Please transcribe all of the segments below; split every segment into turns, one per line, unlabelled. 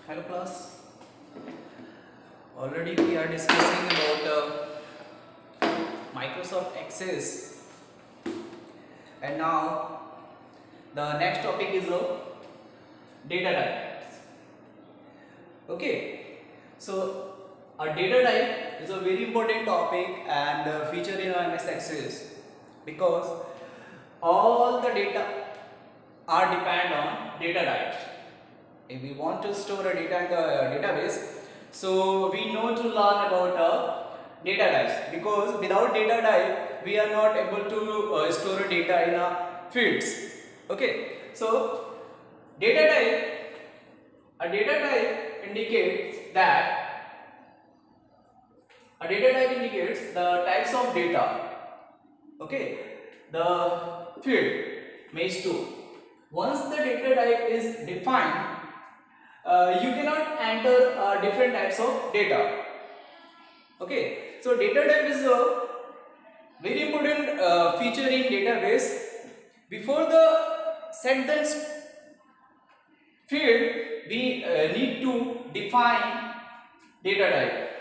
Hello class. Already we are discussing about Microsoft Access, and now the next topic is data types. Okay, so a data type is a very important topic and feature in MS Access because all the data are depend on data types. If we want to store a data in the database, so we know to learn about data types, because without data type we are not able to store a data in a fields. Okay, so data type, a data type indicates the types of data. Okay, the field means to. Once the data type is defined, you cannot enter different types of data. Okay, so data type is a very important feature in database. Before the sentence field, we need to define data type.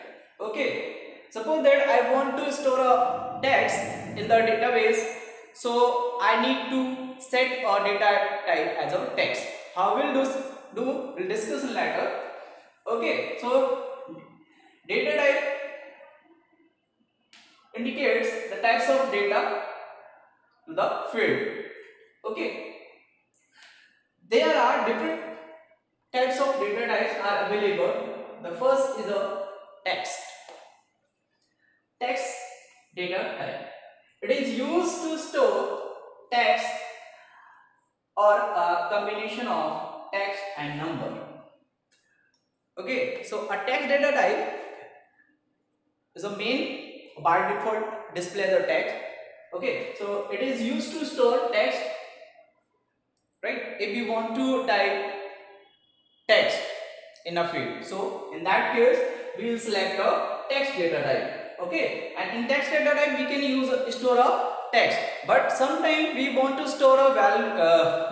Okay, suppose that I want to store a text in the database, so I need to set a data type as a text. How will we'll discuss later. Okay, so data type indicates the types of data to the field. Okay, there are different types of data types are available. The first is a text data type. It is used to store text or a combination of text and number. Okay, so a text data type is a main by default display the text. Okay, so it is used to store text, right? If you want to type text in a field, so in that case we will select a text data type. Okay, and in text data type we can use store a text, but sometimes we want to store a value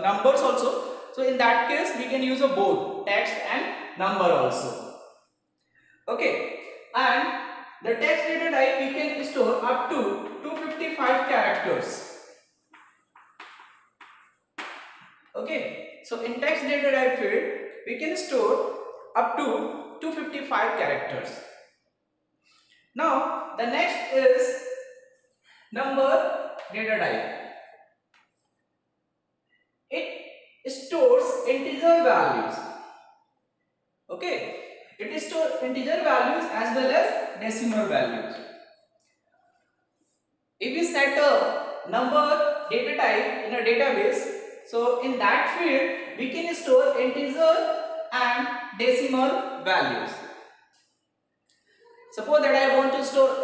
numbers also. So in that case we can use a both text and number also. Okay, and the text data type we can store up to 255 characters. Okay, so in text data type field we can store up to 255 characters. Now the next is number data type. It stores integer values. Okay, it stores integer values as well as decimal values. If we set a number data type in a database, so in that field we can store integer and decimal values. Suppose that I want to store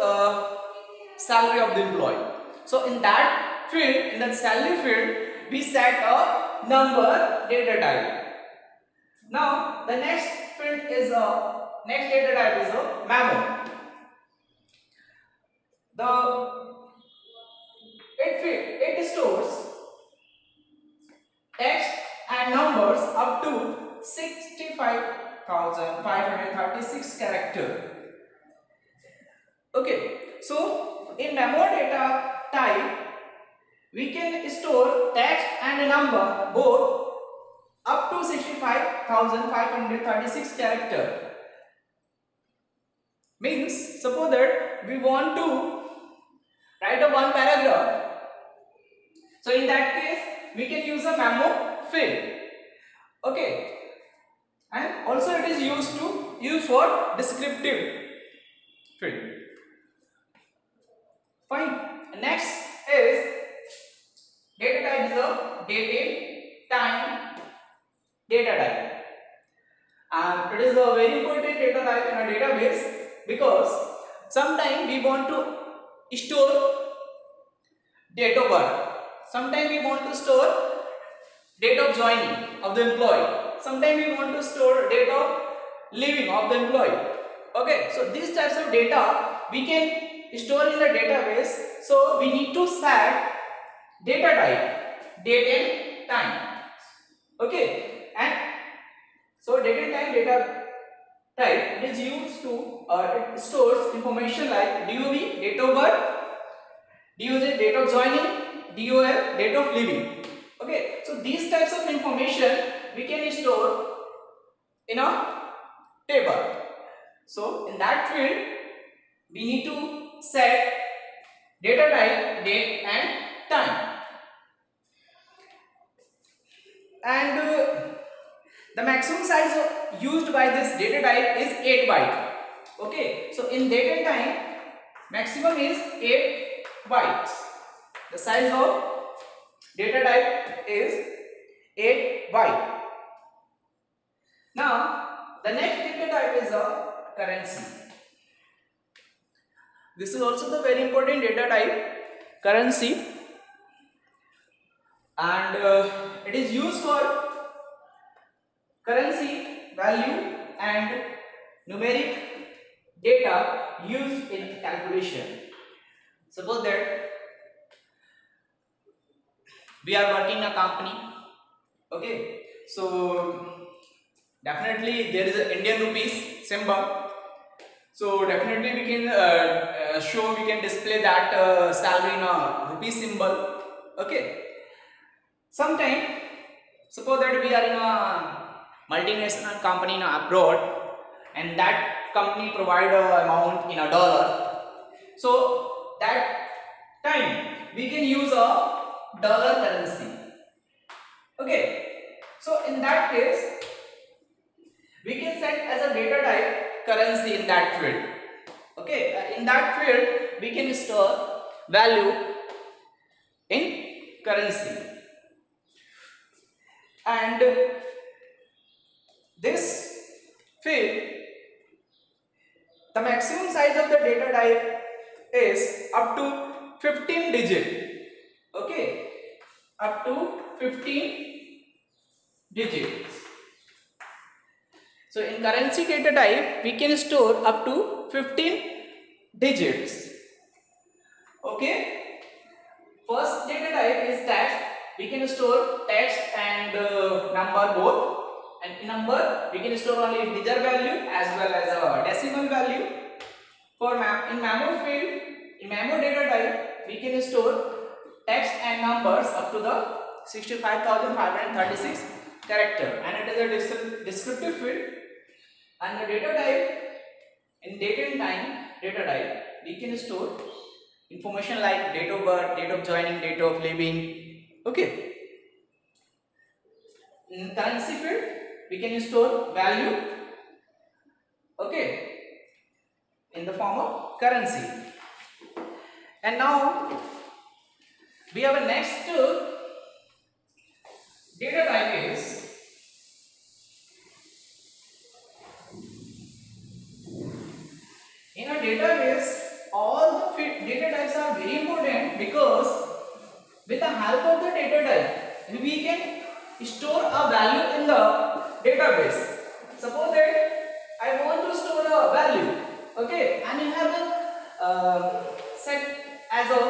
salary of the employee. So in that field, in that salary field, we set a number data type. Now the next field is next data type is a memo. It stores text and numbers up to 65,536 characters. Okay, so in memo data type we can store text and a number both up to 65,536 characters. Means suppose that we want to write a one paragraph, so in that case we can use a memo field. Okay, and also it is used for descriptive field. Fine. Next is data type is a date time data type, and it is a very important data type in a database because sometimes we want to store date of birth, sometimes we want to store date of joining of the employee, sometimes we want to store date of leaving of the employee. Okay, so these types of data we can store in the database, so we need to set data type, date and time. Okay, and so date and time data type, it is used to it stores information like DOB, date of birth, DOJ, date of joining, DOL, date of leaving. Okay, so these types of information we can store in a table. So in that field we need to set data type, date and time. And the maximum size used by this data type is 8 byte. Okay, so in date and time maximum is 8 bytes. The size of data type is 8 byte. Now the next data type is a currency. This is also the very important data type, currency, and it is used for currency value and numeric data used in calculation. Suppose that we are working in a company. Okay, so definitely there is an Indian rupees symbol. So definitely we can we can display that salary in a rupee symbol. Okay. Sometime, suppose that we are in a multinational company in abroad, and that company provide a amount in a dollar. So that time we can use a dollar currency. Okay. So in that case, we can set as a data type currency in that field. Okay, in that field we can store value in currency, and this field, the maximum size of the data type is up to 15 digit. Okay, up to 15 digits. So in currency data type we can store up to 15 digits. Okay, first data type is text. We can store text and number both, and in number we can store only integer value as well as a decimal value. For in memo field, in memo data type we can store text and numbers up to the 65,536 character, and it is a descriptive field. And the data type, in date and time data type, we can store information like date of birth, date of joining, date of leaving. Okay. In currency field, we can store value. Okay. In the form of currency. And now we have a next data type is in a database. All the data types are very important, because with the help of the data type we can store a value in the database. Suppose that I want to store a value, okay, and you have a set as a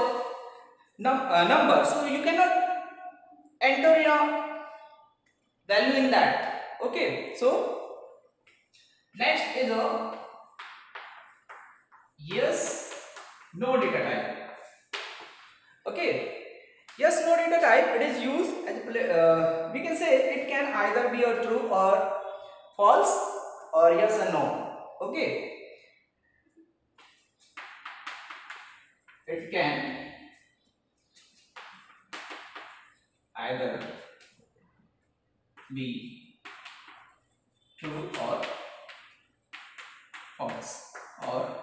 number, so you cannot enter a value in that. Okay, so next is a yes no data type. Okay, yes no data type, it is used as we can say it can either be a true or false, or yes or no. Okay, it can either be true or false, or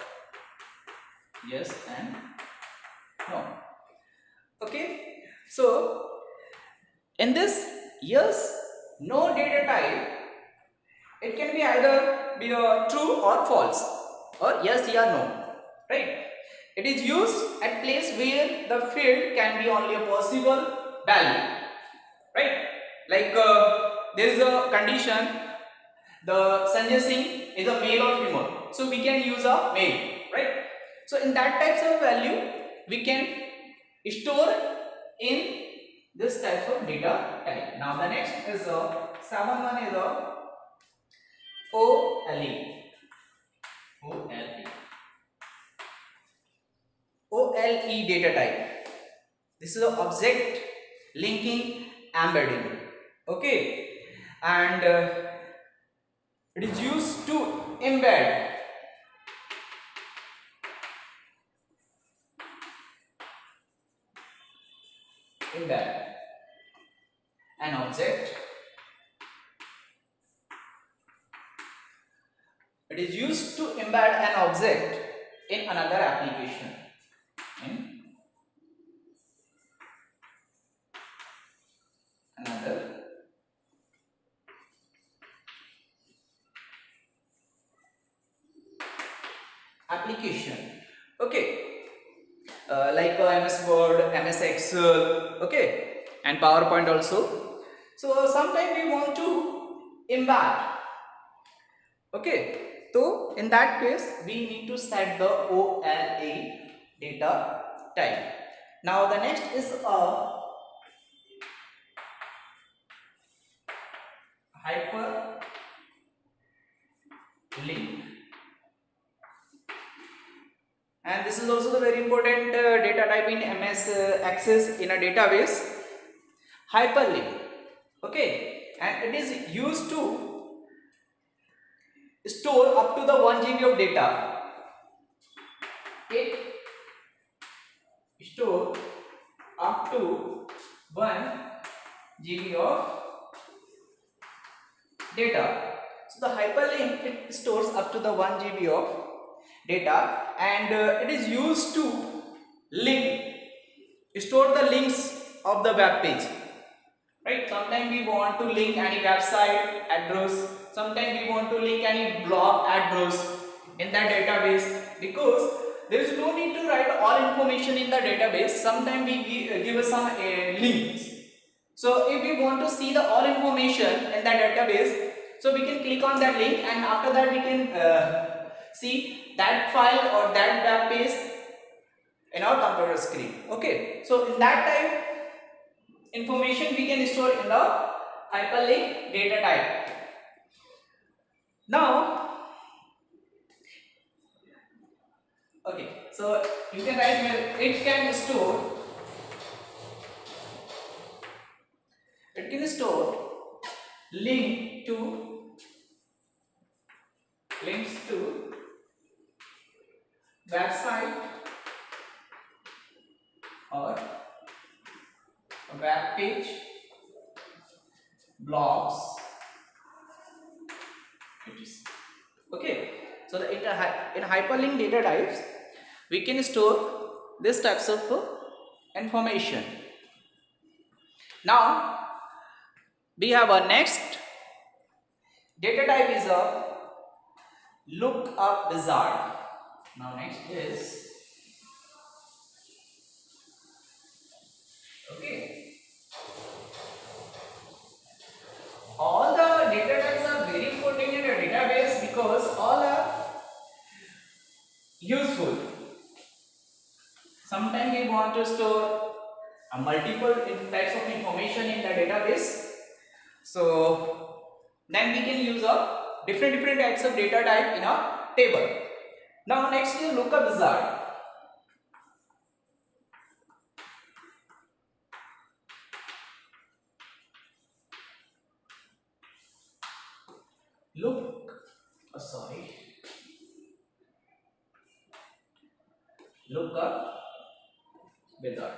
yes and no. Okay, so in this yes no data type, it can be either be a true or false, or yes or no, right? It is used at place where the field can be only a possible value, right? Like there is a condition, the Sanjay Singh is a male or female, so we can use a male, right? So in that types of value we can store in this type of data type. Now the next is a 7 one is a OLE. OLE data type. This is an object linking embedding. Okay, and it is used to embed an object. It is used to embed an object in another application. In another application. Okay, like MS Word, MS Excel, okay, and PowerPoint also. So sometimes we want to embed. Okay, so in that case we need to set the OLE data type. Now the next is a hyperlink, and this is also the very important data type in MS Access in a database. Hyperlink, okay, and it is used to store up to the 1 GB of data. It store up to 1 GB of data. So the hyperlink, it stores up to the 1 GB of data, and it is used to store the links of the web page. Right? Sometimes we want to link any website address. Sometimes we want to link any blog address in that database, because there is no need to write all information in the database. Sometimes we give some links. So if we want to see the all information in that database, so we can click on that link, and after that we can see that file or that web page in our computer screen. Okay, so in that type information we can store in the hyperlink data type. Now, okay, so you can write here it can store links to website or web page, blogs, okay. So in hyperlink data types we can store this types of information. Now we have our next data type is a lookup wizard. Now next is, okay, all the data types are very important in a database because all are useful. Sometimes we want to store multiple types of information in the database, so then we can use a different types of data type in a table. Now next is lookup wizard. Lookup wizard.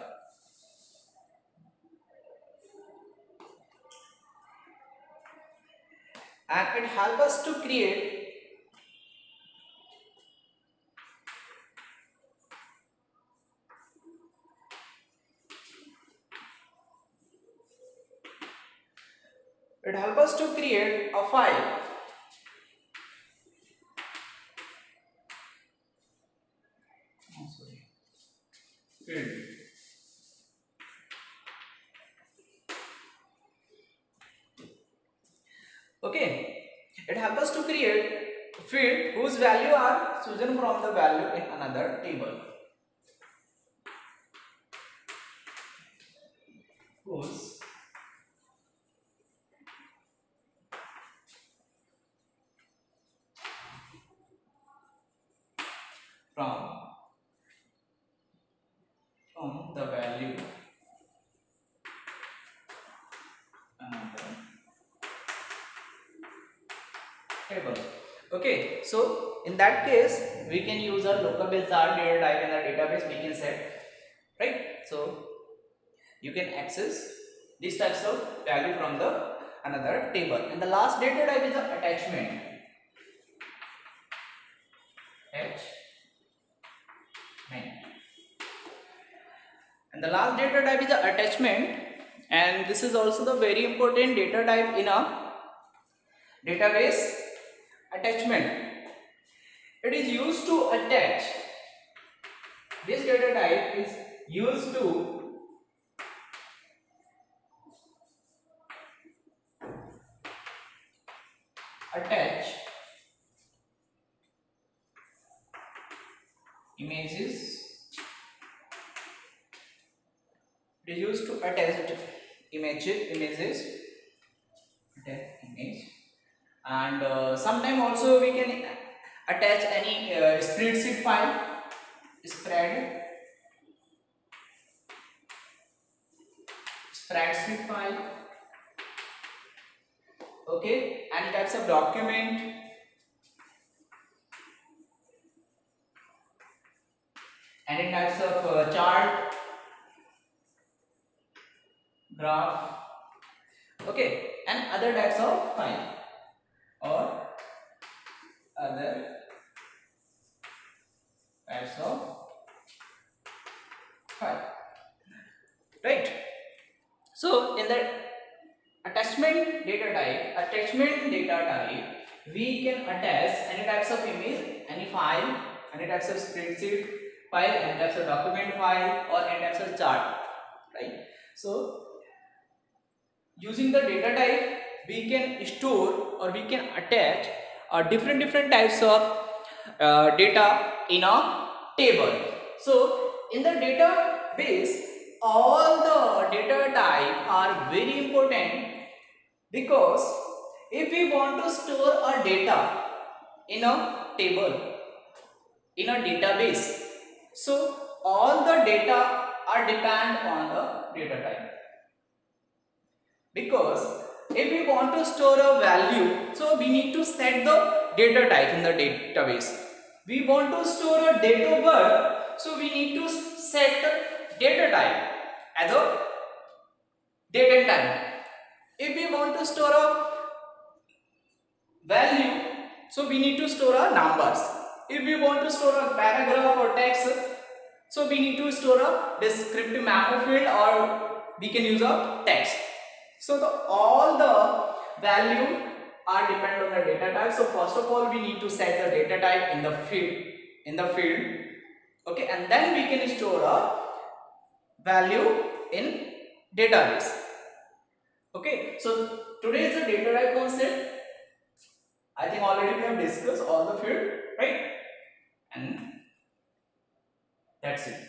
And it helps us to create a file field. Okay, it helps us to create a field whose value are chosen from the value in another table. Whose from table. Okay, so in that case we can use a local wizard data type in the database. We can set, right? So you can access these types of value from the another table. And the last data type is the attachment. And the last data type is the attachment, and this is also the very important data type in a database. Attachment, it is used to attach. This data type is used to attach images. It is used to attach images, and sometime also we can attach any spreadsheet file, spreadsheet file. Okay, any types of document, any types of chart, graph, okay, and other types of file or other types of file, right? So in the attachment data type, we can attach any types of image, any file, any types of spreadsheet file, any types of document file, or any types of chart, right? So using the data type, we can store or we can attach different types of data in a table. So in the database, all the data type are very important, because if we want to store a data in a table, in a database, so all the data are depend on the data type. Because if we want to store a value, so we need to set the data type in the database. We want to store a date of birth, so we need to set the data type as a date and time. If we want to store a value, so we need to store a numbers. If we want to store a paragraph or text, so we need to store a descriptive memo field, or we can use a text. So all the value are depend on the data type. So first of all, we need to set the data type in the field, okay, and then we can store a value in database. Okay, so today is the data type concept. I think already we have discussed all the field, right? And that's it.